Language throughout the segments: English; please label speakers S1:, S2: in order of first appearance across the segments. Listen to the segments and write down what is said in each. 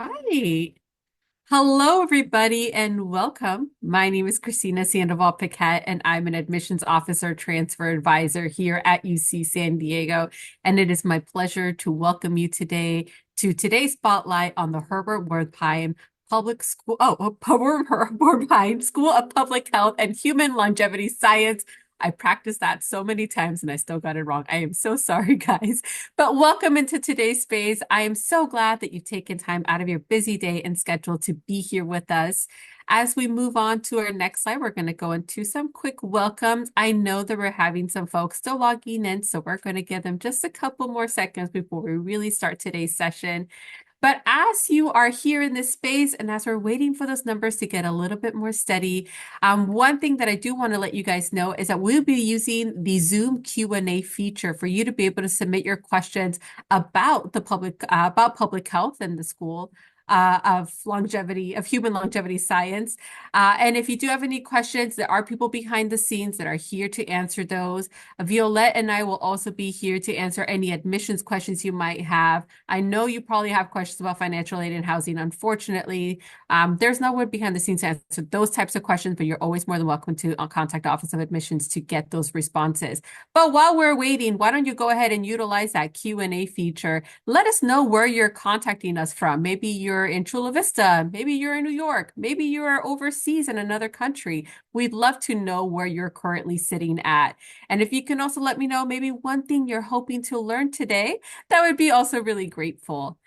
S1: Right. Hello, everybody, and welcome. My name is Christina Sandoval-Paquette, and I'm an admissions officer transfer advisor here at UC San Diego. And it is my pleasure to welcome you today to today's spotlight on the Herbert Wertheim Public School, Wertheim School of Public Health and Human Longevity Science. I practiced that so many times and I still got it wrong. I am so sorry, guys. But welcome into today's space. I am so glad that you've taken time out of your busy day and schedule to be here with us. As we move on to our next slide, we're going to go into some quick welcomes. I know that we're having some folks still logging in, so we're going to give them just a couple more seconds before we really start today's session. But as you are here in this space and as we're waiting for those numbers to get a little bit more steady, one thing that I do want to let you guys know is that we'll be using the Zoom Q&A feature for you to be able to submit your questions about about public health in the school. Of human longevity science. And if you do have any questions, there are people behind the scenes that are here to answer those. Violette and I will also be here to answer any admissions questions you might have. I know you probably have questions about financial aid and housing. Unfortunately, there's no one behind the scenes to answer those types of questions, but you're always more than welcome to contact Office of Admissions to get those responses. But while we're waiting, why don't you go ahead and utilize that Q&A feature? Let us know where you're contacting us from. Maybe you're in Chula Vista, maybe you're in New York, maybe you're overseas in another country. We'd love to know where you're currently sitting at. And if you can also let me know maybe one thing you're hoping to learn today, that would be also really grateful.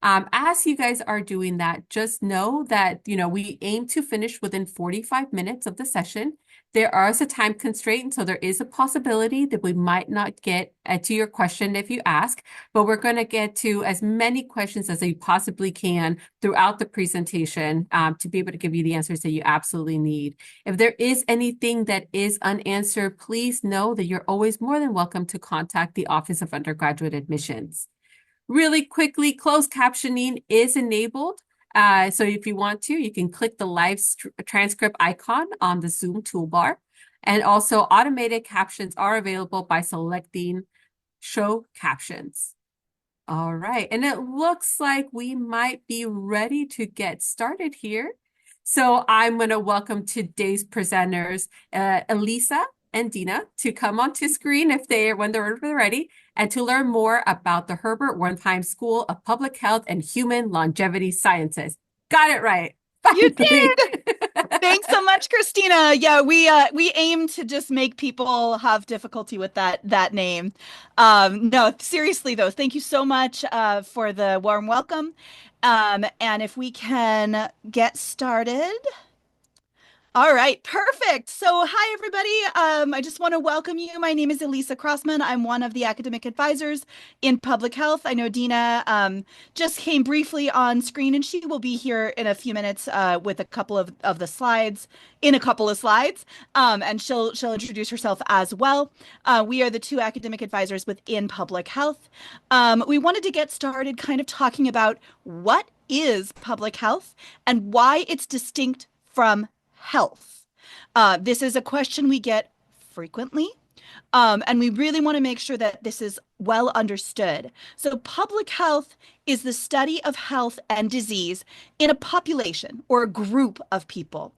S1: As you guys are doing that, just know that, we aim to finish within 45 minutes of the session. There is a time constraint, so there is a possibility that we might not get to your question if you ask, but we're going to get to as many questions as we possibly can throughout the presentation to be able to give you the answers that you absolutely need. If there is anything that is unanswered, please know that you're always more than welcome to contact the Office of Undergraduate Admissions. Really quickly, closed captioning is enabled. So if you want to, you can click the live transcript icon on the Zoom toolbar. And also automated captions are available by selecting Show Captions. All right, and it looks like we might be ready to get started here. So I'm going to welcome today's presenters, Elisa and Dina, to come onto screen when they're ready, and to learn more about the Herbert Wertheim School of Public Health and Human Longevity Sciences. Got it right.
S2: You
S1: Finally.
S2: did. Thanks so much, Christina. Yeah, we aim to just make people have difficulty with that name. No, seriously though, thank you so much for the warm welcome. And if we can get started. All right, perfect. So, hi, everybody. I just want to welcome you. My name is Elisa Crossman. I'm one of the academic advisors in public health. I know Dina just came briefly on screen, and she will be here in a few minutes with a couple of the slides, in a couple of slides, and she'll introduce herself as well. We are the two academic advisors within public health. We wanted to get started kind of talking about what is public health and why it's distinct from health. This is a question we get frequently, and we really want to make sure that this is well understood. So, public health is the study of health and disease in a population or a group of people.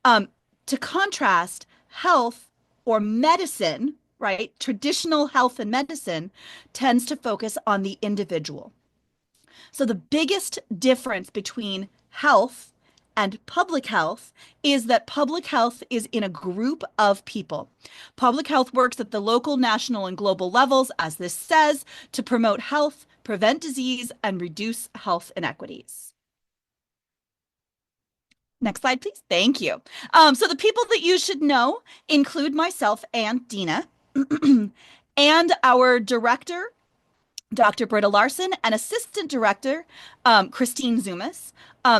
S2: To contrast, health or medicine, right? Traditional health and medicine tends to focus on the individual. So, the biggest difference between health and public health is that public health is in a group of people. Public health works at the local, national, and global levels, as this says, to promote health, prevent disease, and reduce health inequities. Next slide, please. Thank you. So the people that you should know include myself and Dina, and our director, Dr. Britta Larson, and Assistant Director, Christine Zumas.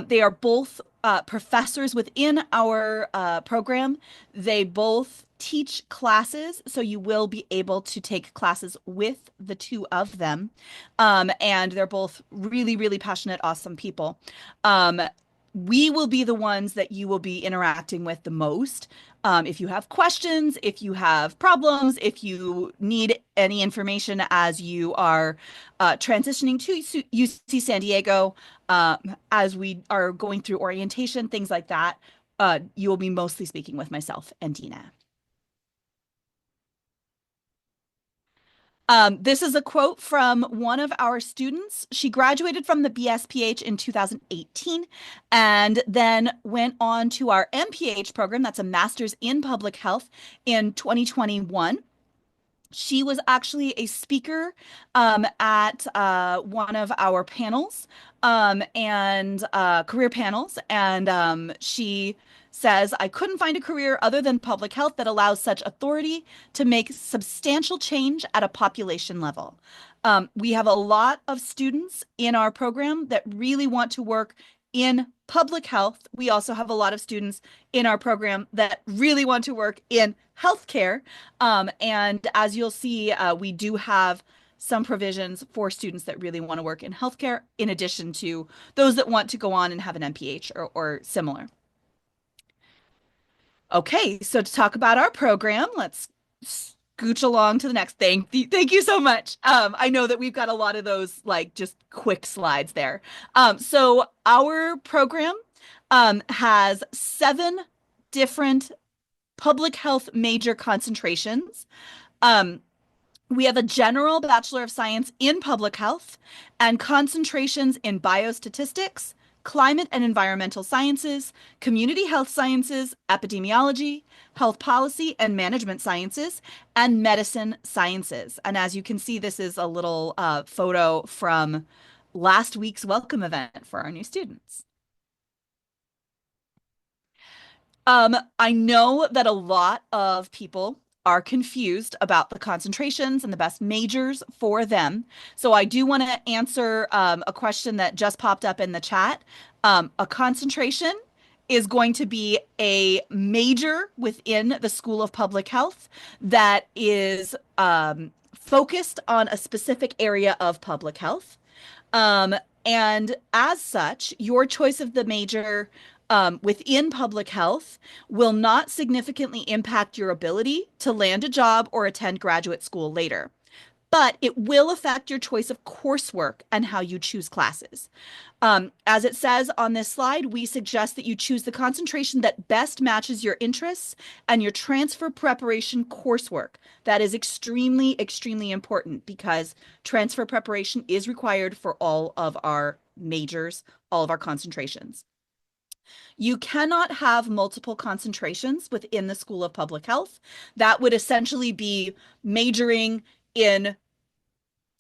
S2: They are both professors within our program. They both teach classes, so you will be able to take classes with the two of them. And they're both really, really passionate, awesome people. we will be the ones that you will be interacting with the most. If you have questions, if you have problems, if you need any information as you are transitioning to UC San Diego, as we are going through orientation, things like that, you will be mostly speaking with myself and Dina. This is a quote from one of our students. She graduated from the BSPH in 2018 and then went on to our MPH program. That's a master's in public health in 2021. She was actually a speaker at one of our panels and career panels. And she says, I couldn't find a career other than public health that allows such authority to make substantial change at a population level. We have a lot of students in our program that really want to work in public health. We also have a lot of students in our program that really want to work in healthcare. And as you'll see, we do have some provisions for students that really want to work in healthcare, in addition to those that want to go on and have an MPH or similar. Okay, so to talk about our program, let's scooch along to the next thing. Thank you so much. I know that we've got a lot of those like just quick slides there. So our program has 7 different public health major concentrations. We have a general Bachelor of Science in Public Health and concentrations in biostatistics, climate and environmental sciences, community health sciences, epidemiology, health policy and management sciences, and medicine sciences. And as you can see, this is a little photo from last week's welcome event for our new students. I know that a lot of people are confused about the concentrations and the best majors for them. So I do want to answer a question that just popped up in the chat. A concentration is going to be a major within the School of Public Health that is focused on a specific area of public health. And as such, your choice of the major within public health will not significantly impact your ability to land a job or attend graduate school later, but it will affect your choice of coursework and how you choose classes. As it says on this slide, we suggest that you choose the concentration that best matches your interests and your transfer preparation coursework. That is extremely, extremely important because transfer preparation is required for all of our majors, all of our concentrations. You cannot have multiple concentrations within the School of Public Health. That would essentially be majoring in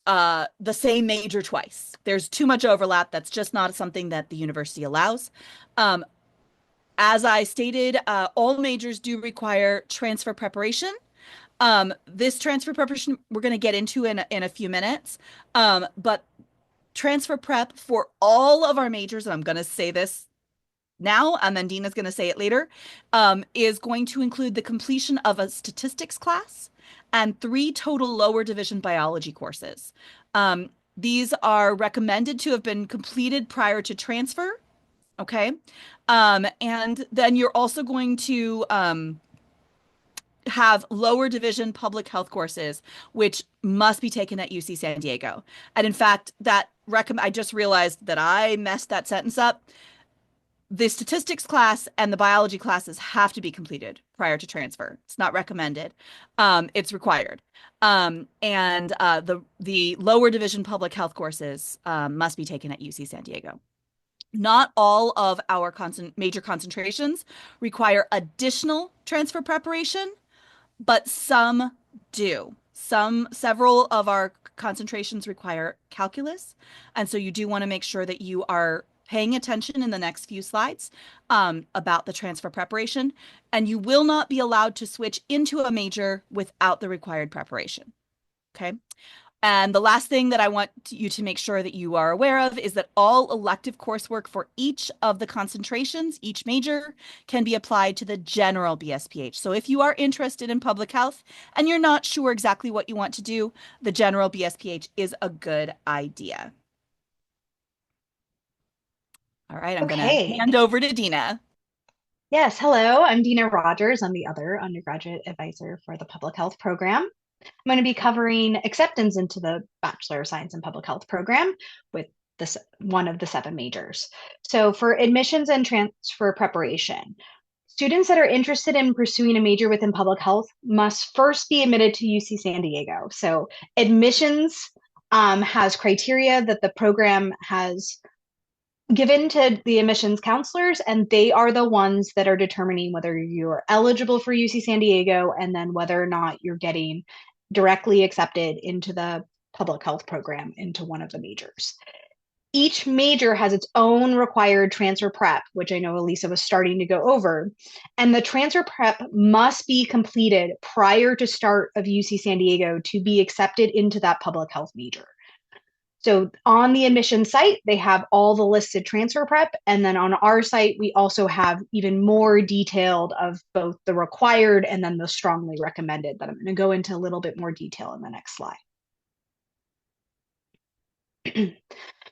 S2: the same major twice. There's too much overlap. That's just not something that the university allows. As I stated, all majors do require transfer preparation. This transfer preparation we're going to get into in a few minutes. But transfer prep for all of our majors, and I'm going to say this now, and then Dina's going to say it later, is going to include the completion of a statistics class and 3 total lower division biology courses. These are recommended to have been completed prior to transfer. Okay. And then you're also going to have lower division public health courses, which must be taken at UC San Diego. And in fact, I just realized that I messed that sentence up. The statistics class and the biology classes have to be completed prior to transfer. It's not recommended. It's required. And the lower division public health courses must be taken at UC San Diego. Not all of our major concentrations require additional transfer preparation, but some do. Several of our concentrations require calculus. And so you do want to make sure that you are paying attention in the next few slides about the transfer preparation, and you will not be allowed to switch into a major without the required preparation. Okay. And the last thing that I want you to make sure that you are aware of is that all elective coursework for each of the concentrations, each major, can be applied to the general BSPH. So if you are interested in public health and you're not sure exactly what you want to do, the general BSPH is a good idea. All right, I'm gonna
S3: Okay.
S2: hand over to Dina.
S3: Yes. Hello. I'm Dina Rogers. I'm the other undergraduate advisor for the public health program. I'm going to be covering acceptance into the Bachelor of Science in Public Health program with this one of the seven majors. So for admissions and transfer preparation, students that are interested in pursuing a major within public health must first be admitted to UC San Diego. So admissions has criteria that the program has given to the admissions counselors, and they are the ones that are determining whether you're eligible for UC San Diego and then whether or not you're getting directly accepted into the public health program into one of the majors. Each major has its own required transfer prep, which I know Elisa was starting to go over. And the transfer prep must be completed prior to start of UC San Diego to be accepted into that public health major. So on the admission site, they have all the listed transfer prep. And then on our site, we also have even more detailed of both the required and then the strongly recommended that I'm going to go into a little bit more detail in the next slide.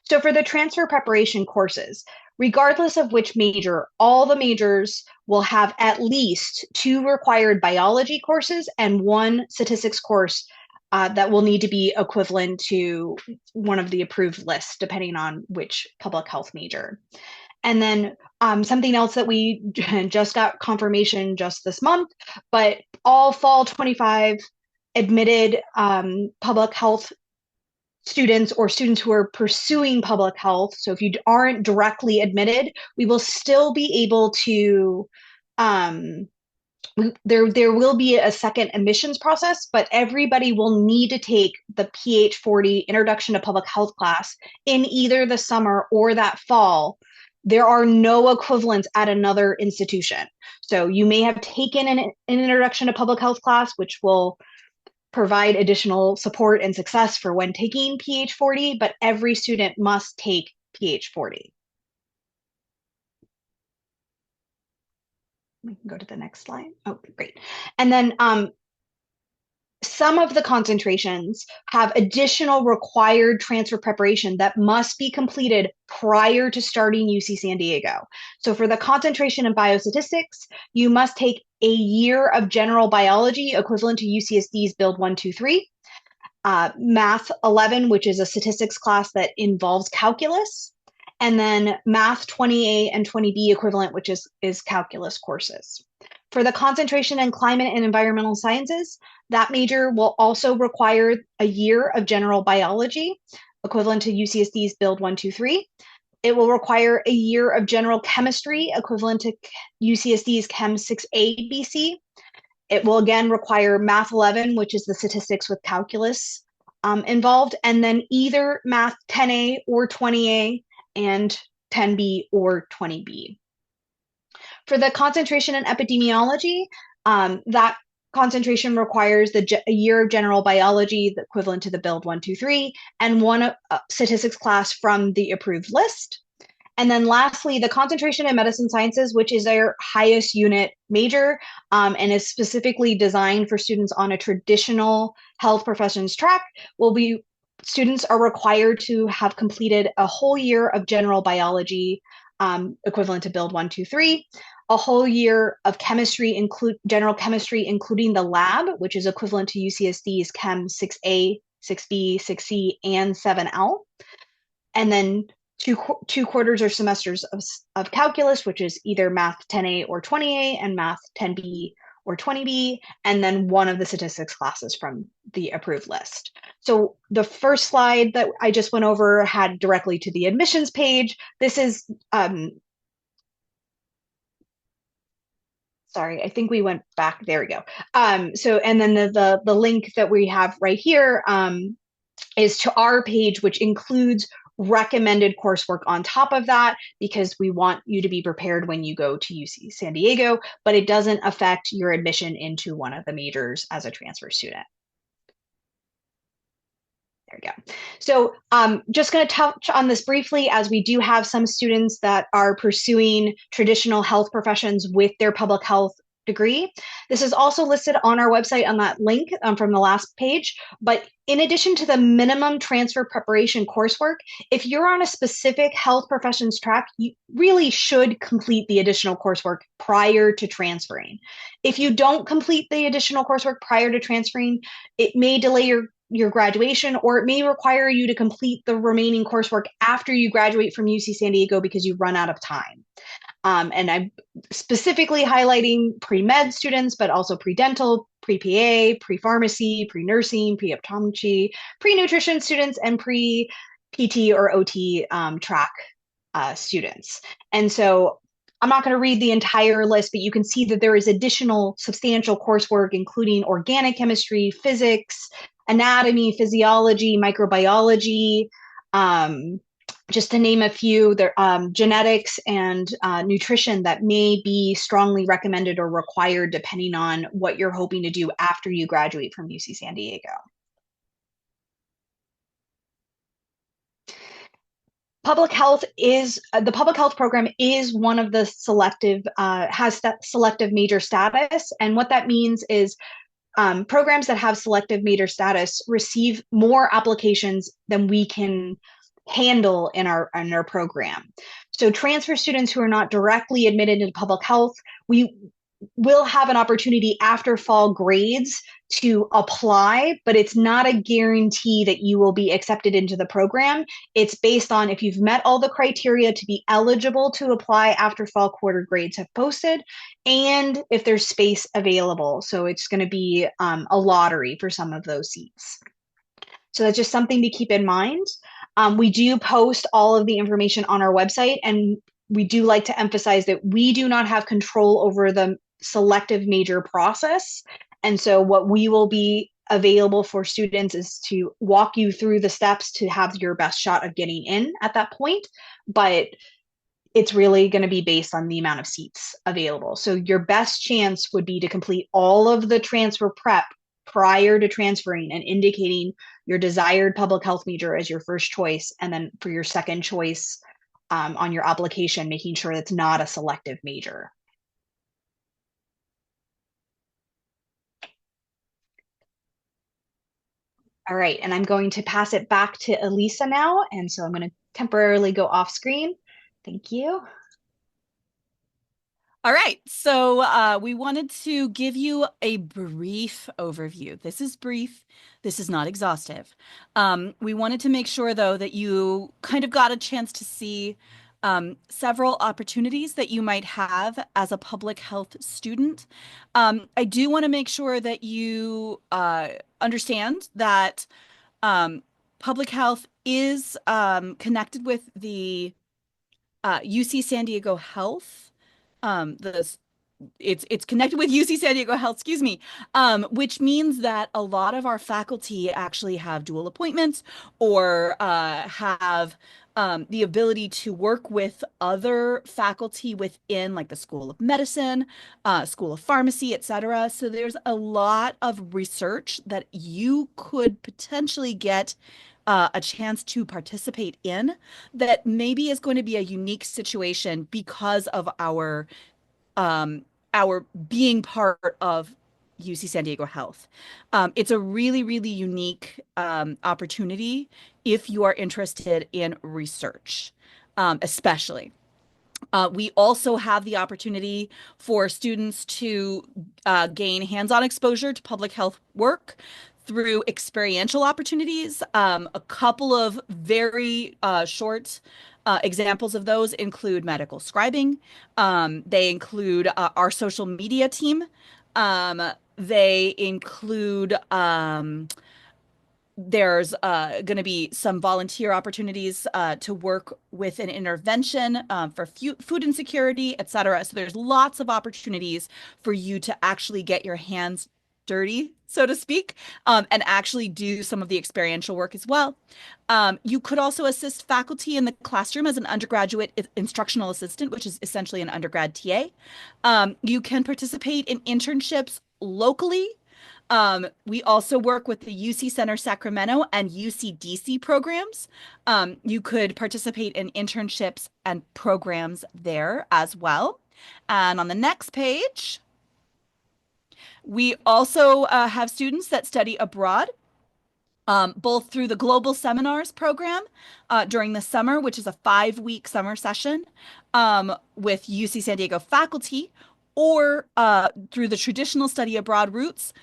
S3: So for the transfer preparation courses, regardless of which major, all the majors will have at least two required biology courses and one statistics course that will need to be equivalent to one of the approved lists, depending on which public health major. And then something else that we just got confirmation just this month, but all fall 25 admitted public health students or students who are pursuing public health. So if you aren't directly admitted, we will still be able to there will be a second admissions process, but everybody will need to take the PH40 Introduction to Public Health class in either the summer or that fall. There are no equivalents at another institution. So you may have taken an Introduction to Public Health class, which will provide additional support and success for when taking PH40, but every student must take PH40. We can go to the next slide. Oh, great. And then some of the concentrations have additional required transfer preparation that must be completed prior to starting UC San Diego. So for the concentration in biostatistics, you must take a year of general biology equivalent to UCSD's Build 123, Math 11, which is a statistics class that involves calculus, and then Math 20A and 20B equivalent, which is calculus courses. For the concentration in climate and environmental sciences, that major will also require a year of general biology, equivalent to UCSD's Build 123. It will require a year of general chemistry, equivalent to UCSD's Chem 6A BC. It will again require Math 11, which is the statistics with calculus involved, and then either Math 10A or 20A and 10B or 20B. For the concentration in epidemiology, that concentration requires a year of general biology, the equivalent to the Build 123, and one statistics class from the approved list. And then lastly, the concentration in medicine sciences, which is our highest unit major and is specifically designed for students on a traditional health professions track, students are required to have completed a whole year of general biology, equivalent to Build 123, a whole year of chemistry, general chemistry, including the lab, which is equivalent to UCSD's Chem 6A, 6B, 6C, and 7L. And then two quarters or semesters of calculus, which is either Math 10A or 20A, and Math 10B or 20B, and then one of the statistics classes from the approved list. So the first slide that I just went over had directly to the admissions page. This is, sorry, I think we went back. There we go. And then the link that we have right here is to our page, which includes recommended coursework on top of that, because we want you to be prepared when you go to UC San Diego, but it doesn't affect your admission into one of the majors as a transfer student. There we go. So just going to touch on this briefly, as we do have some students that are pursuing traditional health professions with their public health degree. This is also listed on our website on that link from the last page. But in addition to the minimum transfer preparation coursework, if you're on a specific health professions track, you really should complete the additional coursework prior to transferring. If you don't complete the additional coursework prior to transferring, it may delay your graduation, or it may require you to complete the remaining coursework after you graduate from UC San Diego because you run out of time. And I'm specifically highlighting pre-med students, but also pre-dental, pre-PA, pre-pharmacy, pre-nursing, pre-optometry, pre-nutrition students, and pre-PT or OT track students. And so I'm not going to read the entire list, but you can see that there is additional substantial coursework, including organic chemistry, physics, anatomy, physiology, microbiology, just to name a few, there genetics and nutrition that may be strongly recommended or required depending on what you're hoping to do after you graduate from UC San Diego. The public health program is one of the selective, has that selective major status. And what that means is programs that have selective major status receive more applications than we can handle in our program. So transfer students who are not directly admitted into public health, we will have an opportunity after fall grades to apply, but it's not a guarantee that you will be accepted into the program. It's based on if you've met all the criteria to be eligible to apply after fall quarter grades have posted, and if there's space available. So it's going to be a lottery for some of those seats. So that's just something to keep in mind. We do post all of the information on our website, and we do like to emphasize that we do not have control over the selective major process. And so what we will be available for students is to walk you through the steps to have your best shot of getting in at that point. But it's really going to be based on the amount of seats available. So your best chance would be to complete all of the transfer prep prior to transferring and indicating your desired public health major as your first choice. And then for your second choice on your application, making sure it's not a selective major. All right, and I'm going to pass it back to Elisa now. And so I'm going to temporarily go off screen. Thank you.
S2: All right, so we wanted to give you a brief overview. This is brief. This is not exhaustive. We wanted to make sure, though, that you kind of got a chance to see several opportunities that you might have as a public health student. I do want to make sure that you understand that public health is connected with the UC San Diego Health. The it's connected with UC San Diego Health, excuse me, which means that a lot of our faculty actually have dual appointments or have the ability to work with other faculty within like the School of Medicine, School of Pharmacy, etc. So there's a lot of research that you could potentially get a chance to participate in that maybe is going to be a unique situation because of our being part of UC San Diego Health. It's a really, really unique opportunity if you are interested in research, especially. We also have the opportunity for students to gain hands-on exposure to public health work through experiential opportunities. A couple of very short examples of those include medical scribing. They include our social media team. They include there's going to be some volunteer opportunities to work with an intervention for food insecurity, et cetera. So there's lots of opportunities for you to actually get your hands dirty, so to speak, and actually do some of the experiential work as well. You could also assist faculty in the classroom as an undergraduate instructional assistant, which is essentially an undergrad TA. You can participate in internships locally. We also work with the UC Center Sacramento and UCDC programs. You could participate in internships and programs there as well. And on the next page, We also have students that study abroad, both through the Global Seminars program during the summer, which is a 5-week summer session with UC San Diego faculty, or through the traditional study abroad routes.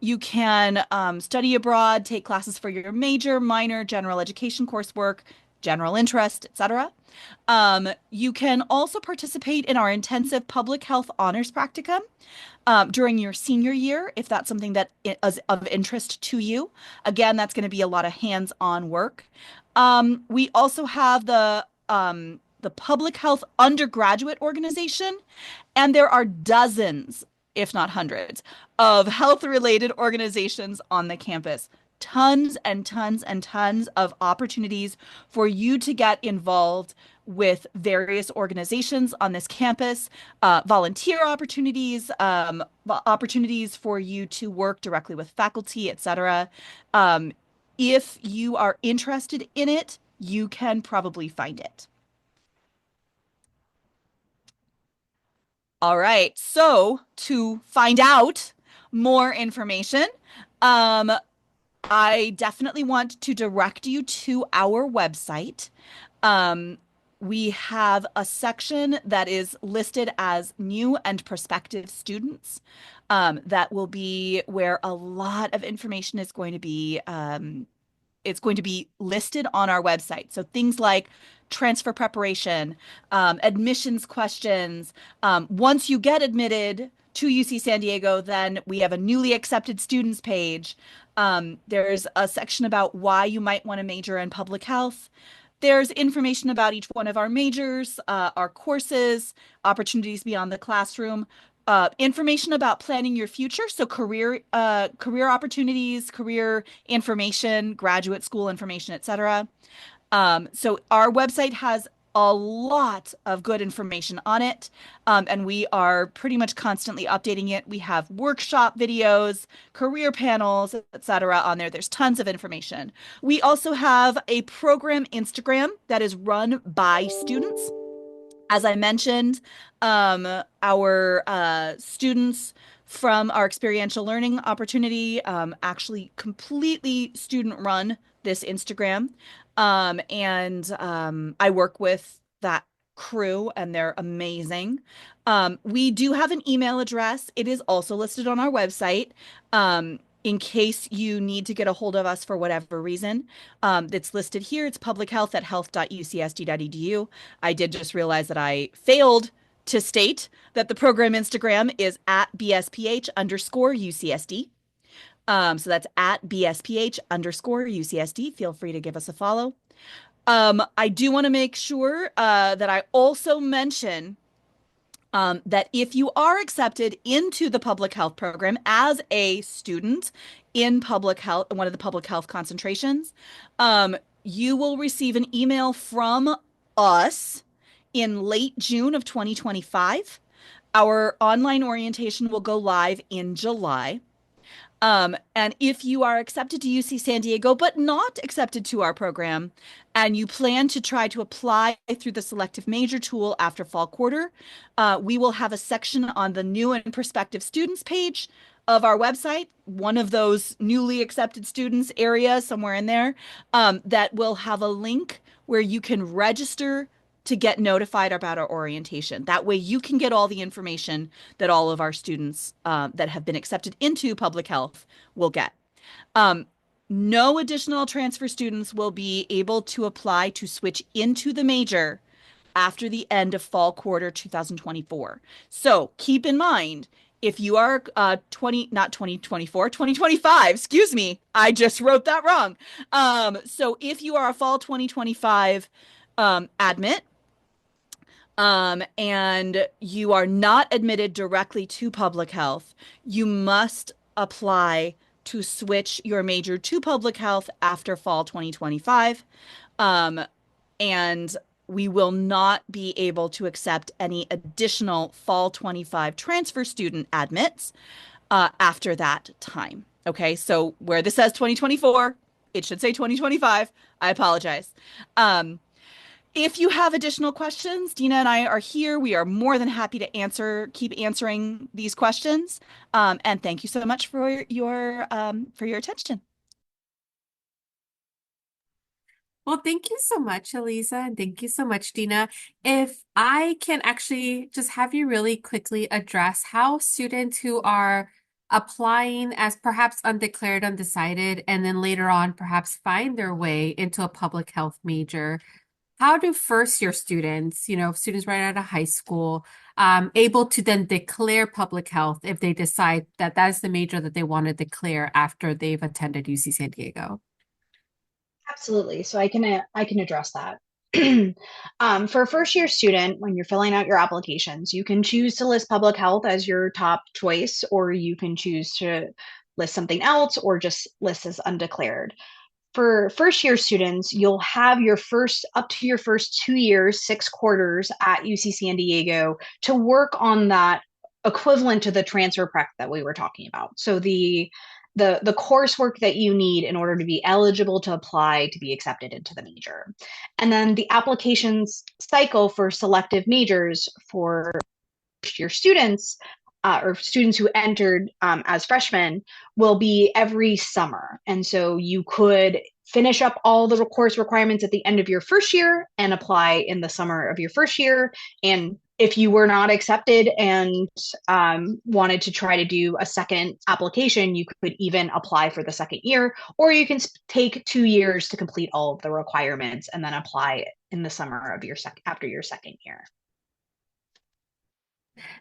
S2: You can study abroad, take classes for your major, minor, general education coursework, general interest, etc. You can also participate in our intensive public health honors practicum during your senior year, if that's something that is of interest to you. Again, that's going to be a lot of hands-on work. We also have the Public Health Undergraduate Organization, and there are dozens, if not hundreds, of health-related organizations on the campus. Tons and tons and tons of opportunities for you to get involved with various organizations on this campus, volunteer opportunities, opportunities for you to work directly with faculty, etc. If you are interested in it, you can probably find it. All right, so to find out more information, I definitely want to direct you to our website. Um, we have a section that is listed as new and prospective students. That will be where a lot of information is going to be it's going to be listed on our website. So things like transfer preparation, admissions questions. Once you get admitted to UC San Diego, then we have a newly accepted students page. There's a section about why you might want to major in public health. There's information about each one of our majors, our courses, opportunities beyond the classroom, information about planning your future, so career opportunities, career information, graduate school information, etc. So our website has a lot of good information on it, and we are pretty much constantly updating it. We have workshop videos, career panels, etc. on there. There's tons of information. We also have a program Instagram that is run by students. As I mentioned, our students from our experiential learning opportunity actually completely student run this Instagram. And I work with that crew, and they're amazing. We do have an email address. It is also listed on our website. In case you need to get a hold of us for whatever reason, it's listed here. It's publichealth@health.ucsd.edu. I did just realize that I failed to state that the program Instagram is at BSPH_UCSD. So that's at BSPH_UCSD. Feel free to give us a follow. I do want to make sure that I also mention that if you are accepted into the public health program as a student in public health, one of the public health concentrations, you will receive an email from us in late June of 2025. Our online orientation will go live in July. And if you are accepted to UC San Diego, but not accepted to our program, and you plan to try to apply through the selective major tool after fall quarter, we will have a section on the new and prospective students page of our website, one of those newly accepted students area somewhere in there, that will have a link where you can register to get notified about our orientation. That way you can get all the information that all of our students that have been accepted into public health will get. No additional transfer students will be able to apply to switch into the major after the end of fall quarter 2024. So keep in mind, if you are 2025, excuse me, I just wrote that wrong. So if you are a fall 2025 admit, and you are not admitted directly to public health, you must apply to switch your major to public health after fall 2025. And we will not be able to accept any additional fall 25 transfer student admits after that time. Okay, so where this says 2024, it should say 2025. I apologize. If you have additional questions, Dina and I are here. We are more than happy to keep answering these questions. And thank you so much for your attention.
S1: Well, thank you so much, Elisa, and thank you so much, Dina. If I can actually just have you really quickly address how students who are applying as perhaps undeclared, undecided, and then later on perhaps find their way into a public health major, how do first year students, students right out of high school, able to then declare public health if they decide that that's the major that they want to declare after they've attended UC San Diego?
S3: Absolutely. So I can address that. For a first year student, when you're filling out your applications, you can choose to list public health as your top choice, or you can choose to list something else or just list as undeclared. For first year students, you'll have up to your first 2 years, 6 quarters at UC San Diego to work on that equivalent to the transfer prep that we were talking about. So the coursework that you need in order to be eligible to apply to be accepted into the major. And then the applications cycle for selective majors for first year students or students who entered as freshmen will be every summer. And so you could finish up all the course requirements at the end of your first year and apply in the summer of your first year. And if you were not accepted and wanted to try to do a second application, you could even apply for the second year, or you can take 2 years to complete all of the requirements and then apply in the summer of after your second year.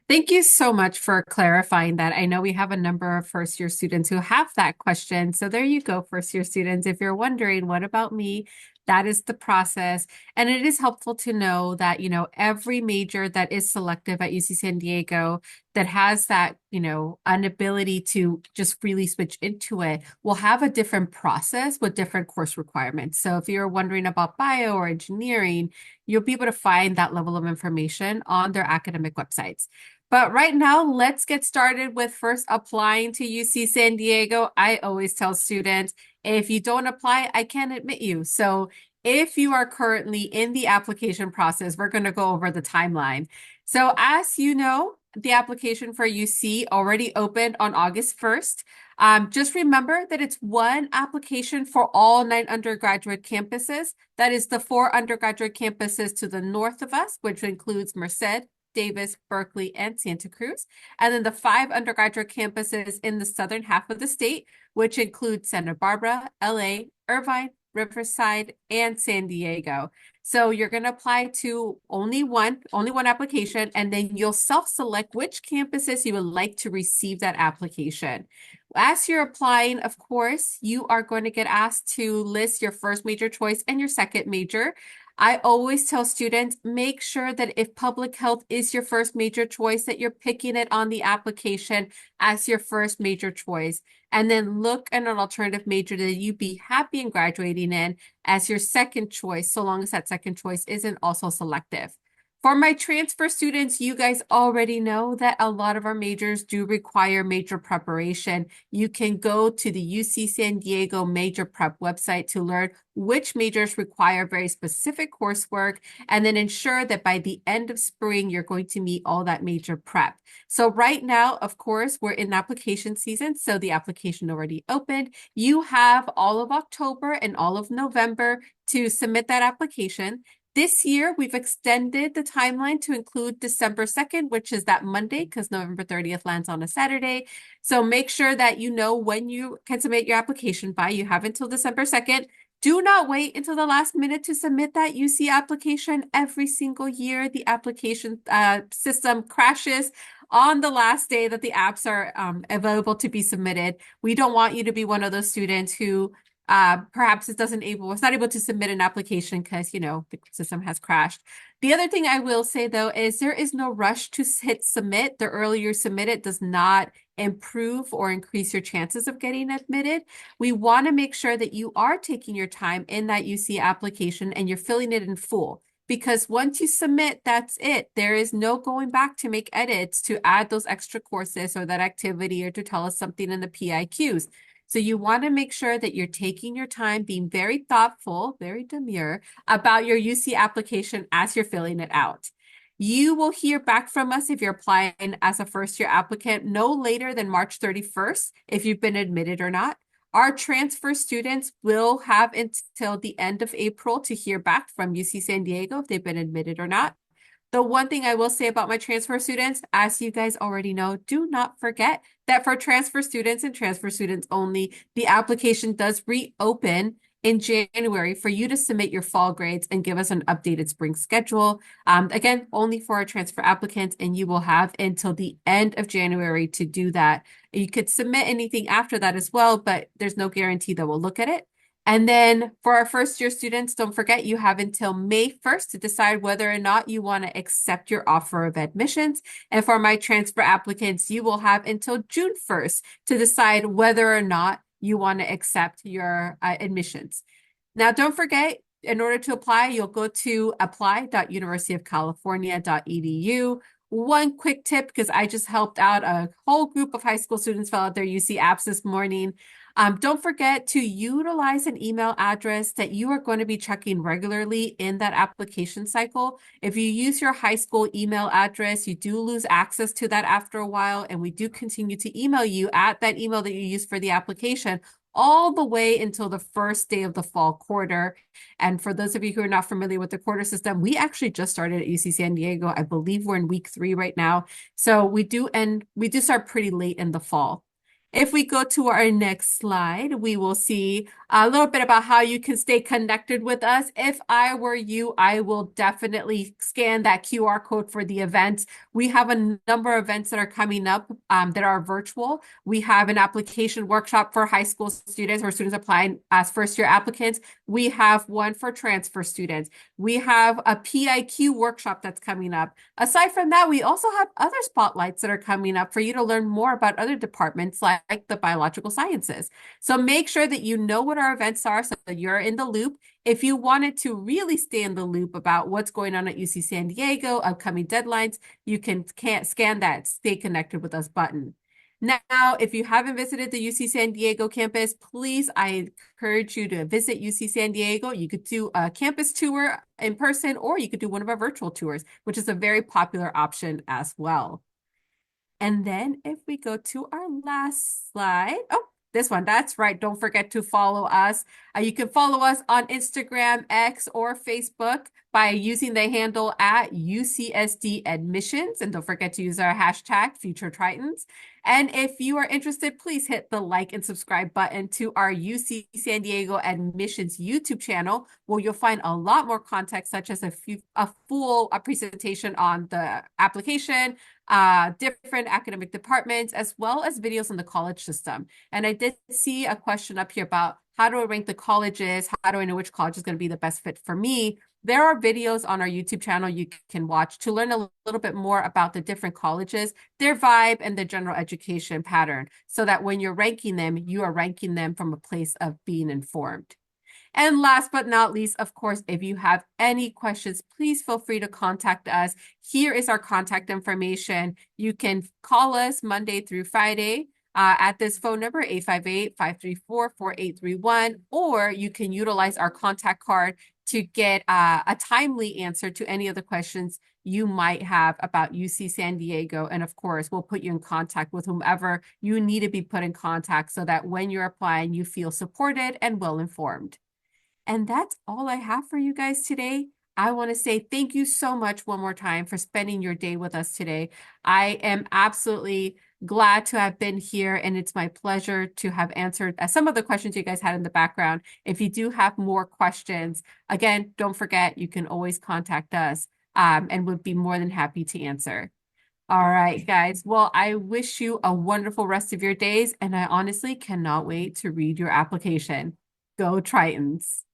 S1: Thank you so much for clarifying that. I know we have a number of first year students who have that question. So there you go, first year students. If you're wondering, what about me? That is the process. And it is helpful to know that, every major that is selective at UC San Diego that has that, an ability to just freely switch into it will have a different process with different course requirements. So if you're wondering about bio or engineering, you'll be able to find that level of information on their academic websites. But right now, let's get started with first applying to UC San Diego. I always tell students, if you don't apply, I can't admit you. So if you are currently in the application process, we're going to go over the timeline. So as you know, the application for UC already opened on August 1st. Just remember that it's one application for all 9 undergraduate campuses. That is the 4 undergraduate campuses to the north of us, which includes Merced, Davis, Berkeley, and Santa Cruz. And then the 5 undergraduate campuses in the southern half of the state, which include Santa Barbara, LA, Irvine, Riverside, and San Diego. So you're going to apply to only one application, and then you'll self-select which campuses you would like to receive that application. As you're applying, of course, you are going to get asked to list your first major choice and your second major. I always tell students, make sure that if public health is your first major choice, that you're picking it on the application as your first major choice. And then look at an alternative major that you'd be happy in graduating in as your second choice, so long as that second choice isn't also selective. For my transfer students, you guys already know that a lot of our majors do require major preparation. You can go to the UC San Diego Major Prep website to learn which majors require very specific coursework, and then ensure that by the end of spring, you're going to meet all that major prep. So right now, of course, we're in application season, so the application already opened. You have all of October and all of November to submit that application. This year, we've extended the timeline to include December 2nd, which is that Monday, because November 30th lands on a Saturday. So make sure that you know when you can submit your application by. You have until December 2nd. Do not wait until the last minute to submit that UC application. Every single year, the application system crashes on the last day that the apps are available to be submitted. We don't want you to be one of those students who perhaps was not able to submit an application because, the system has crashed. The other thing I will say, though, is there is no rush to hit submit. The earlier you submit it does not improve or increase your chances of getting admitted. We want to make sure that you are taking your time in that UC application and you're filling it in full. Because once you submit, that's it. There is no going back to make edits to add those extra courses or that activity or to tell us something in the PIQs. So you want to make sure that you're taking your time, being very thoughtful, very demure about your UC application as you're filling it out. You will hear back from us if you're applying as a first-year applicant no later than March 31st if you've been admitted or not. Our transfer students will have until the end of April to hear back from UC San Diego if they've been admitted or not. The one thing I will say about my transfer students, as you guys already know, do not forget that for transfer students and transfer students only, the application does reopen in January for you to submit your fall grades and give us an updated spring schedule. Again, only for our transfer applicants, and you will have until the end of January to do that. You could submit anything after that as well, but there's no guarantee that we'll look at it. And then for our first year students, don't forget you have until May 1st to decide whether or not you want to accept your offer of admissions. And for my transfer applicants, you will have until June 1st to decide whether or not you want to accept your admissions. Now, don't forget, in order to apply, you'll go to apply.universityofcalifornia.edu. One quick tip, because I just helped out a whole group of high school students fill out their UC apps this morning. Don't forget to utilize an email address that you are going to be checking regularly in that application cycle. If you use your high school email address, you do lose access to that after a while, and we do continue to email you at that email that you use for the application all the way until the first day of the fall quarter. And for those of you who are not familiar with the quarter system, we actually just started at UC San Diego. I believe we're in week 3 right now. So we do start pretty late in the fall. If we go to our next slide, we will see a little bit about how you can stay connected with us. If I were you, I will definitely scan that QR code for the event. We have a number of events that are coming up that are virtual. We have an application workshop for high school students or students applying as first-year applicants. We have one for transfer students. We have a PIQ workshop that's coming up. Aside from that, we also have other spotlights that are coming up for you to learn more about other departments like the biological sciences. So make sure that you know what our events are so that you're in the loop. If you wanted to really stay in the loop about what's going on at UC San Diego, upcoming deadlines, you can scan that Stay Connected with Us button. Now, if you haven't visited the UC San Diego campus, please, I encourage you to visit UC San Diego. You could do a campus tour in person, or you could do one of our virtual tours, which is a very popular option as well. And then if we go to our last slide, oh, this one, that's right. Don't forget to follow us. You can follow us on Instagram, X, or Facebook by using the handle at UCSD Admissions. And don't forget to use our hashtag Future Tritons. And if you are interested, please hit the like and subscribe button to our UC San Diego Admissions YouTube channel, where you'll find a lot more content, such as a full presentation on the application, different academic departments, as well as videos on the college system. And I did see a question up here about how do I rank the colleges? How do I know which college is going to be the best fit for me? There are videos on our YouTube channel you can watch to learn a little bit more about the different colleges, their vibe, and the general education pattern, so that when you're ranking them, you are ranking them from a place of being informed. And last but not least, of course, if you have any questions, please feel free to contact us. Here is our contact information. You can call us Monday through Friday at this phone number, 858-534-4831, or you can utilize our contact card to get a timely answer to any of the questions you might have about UC San Diego. And of course, we'll put you in contact with whomever you need to be put in contact so that when you're applying, you feel supported and well-informed. And that's all I have for you guys today. I want to say thank you so much one more time for spending your day with us today. I am absolutely glad to have been here, and it's my pleasure to have answered some of the questions you guys had in the background. If you do have more questions, again, don't forget, you can always contact us and we'd be more than happy to answer. All right, guys. Well, I wish you a wonderful rest of your days, and I honestly cannot wait to read your application. Go Tritons.